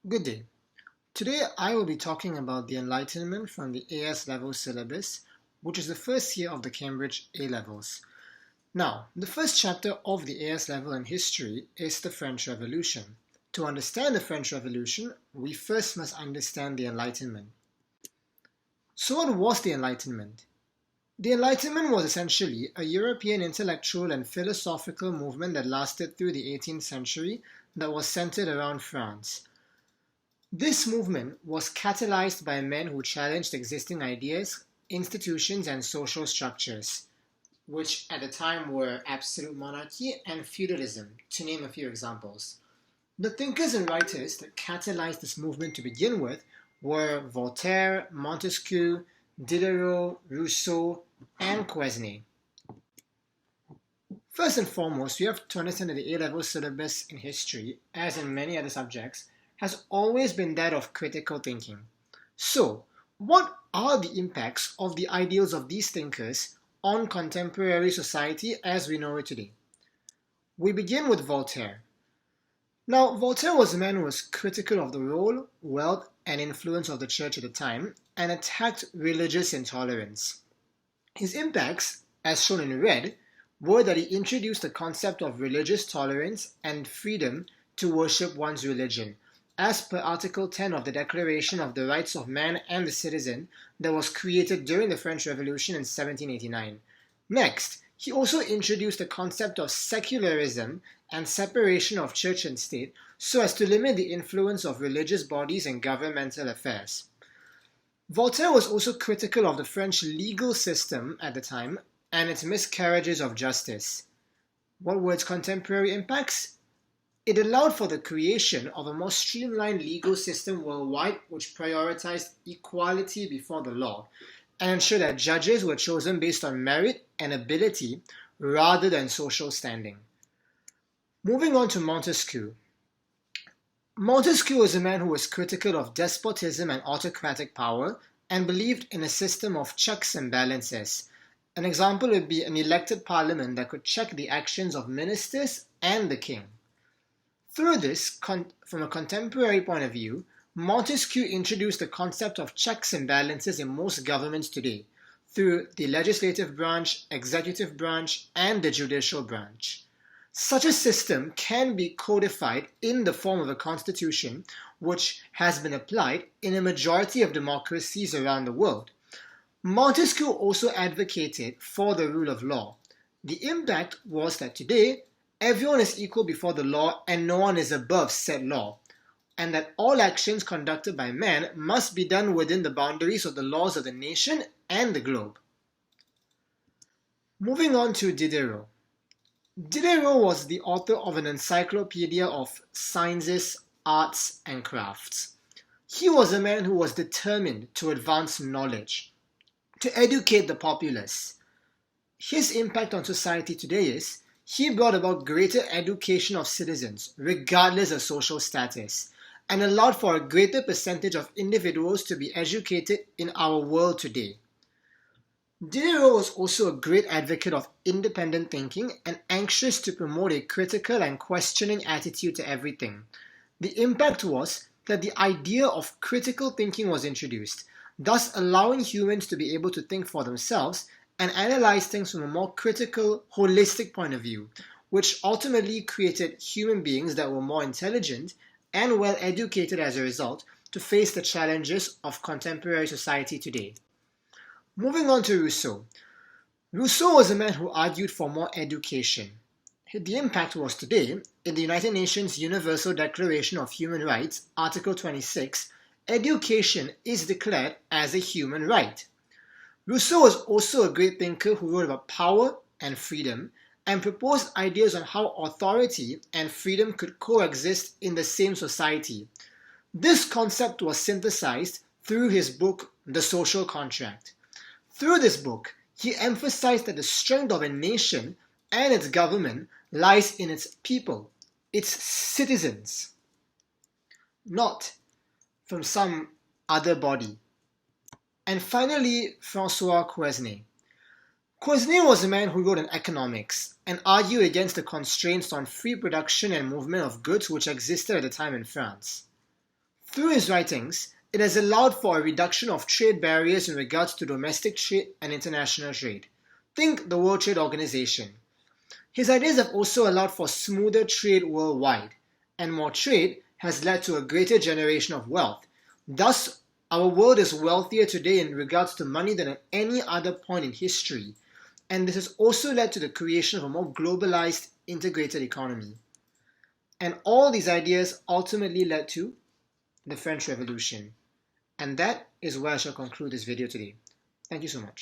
Good day. Today I will be talking about the Enlightenment from the AS Level syllabus, which is the first year of the Cambridge A Levels. Now, the first chapter of the AS Level in history is the French Revolution. To understand the French Revolution, we first must understand the Enlightenment. So what was the Enlightenment? The Enlightenment was essentially a European intellectual and philosophical movement that lasted through the 18th century that was centered around France. This movement was catalyzed by men who challenged existing ideas, institutions, and social structures, which at the time were absolute monarchy and feudalism, to name a few examples. The thinkers and writers that catalyzed this movement to begin with were Voltaire, Montesquieu, Diderot, Rousseau, and Quesnay. First and foremost, we have to understand that the A-level syllabus in history, as in many other subjects, has always been that of critical thinking. So, what are the impacts of the ideals of these thinkers on contemporary society as we know it today? We begin with Voltaire. Now, Voltaire was a man who was critical of the role, wealth, and influence of the church at the time and attacked religious intolerance. His impacts, as shown in red, were that he introduced the concept of religious tolerance and freedom to worship one's religion, as per Article 10 of the Declaration of the Rights of Man and the Citizen that was created during the French Revolution in 1789. Next, he also introduced the concept of secularism and separation of church and state so as to limit the influence of religious bodies in governmental affairs. Voltaire was also critical of the French legal system at the time and its miscarriages of justice. What were its contemporary impacts? It allowed for the creation of a more streamlined legal system worldwide which prioritized equality before the law and ensured that judges were chosen based on merit and ability rather than social standing. Moving on to Montesquieu. Montesquieu was a man who was critical of despotism and autocratic power and believed in a system of checks and balances. An example would be an elected parliament that could check the actions of ministers and the king. Through this, from a contemporary point of view, Montesquieu introduced the concept of checks and balances in most governments today, through the legislative branch, executive branch, and the judicial branch. Such a system can be codified in the form of a constitution, which has been applied in a majority of democracies around the world. Montesquieu also advocated for the rule of law. The impact was that today, everyone is equal before the law and no one is above said law, and that all actions conducted by man must be done within the boundaries of the laws of the nation and the globe. Moving on to Diderot. Diderot was the author of an encyclopedia of sciences, arts, and crafts. He was a man who was determined to advance knowledge, to educate the populace. His impact on society today is he brought about greater education of citizens, regardless of social status, and allowed for a greater percentage of individuals to be educated in our world today. Diderot was also a great advocate of independent thinking and anxious to promote a critical and questioning attitude to everything. The impact was that the idea of critical thinking was introduced, thus allowing humans to be able to think for themselves and analyze things from a more critical, holistic point of view, which ultimately created human beings that were more intelligent and well educated as a result to face the challenges of contemporary society today. Moving on to Rousseau. Rousseau was a man who argued for more education. The impact was today, in the United Nations Universal Declaration of Human Rights, Article 26, education is declared as a human right. Rousseau was also a great thinker who wrote about power and freedom and proposed ideas on how authority and freedom could coexist in the same society. This concept was synthesized through his book, The Social Contract. Through this book, he emphasized that the strength of a nation and its government lies in its people, its citizens, not from some other body. And finally, François Quesnay. Quesnay was a man who wrote on economics and argued against the constraints on free production and movement of goods which existed at the time in France. Through his writings, it has allowed for a reduction of trade barriers in regards to domestic trade and international trade. Think the World Trade Organization. His ideas have also allowed for smoother trade worldwide, and more trade has led to a greater generation of wealth. Thus, our world is wealthier today in regards to money than at any other point in history, and this has also led to the creation of a more globalized, integrated economy. And all these ideas ultimately led to the French Revolution. And that is where I shall conclude this video today. Thank you so much.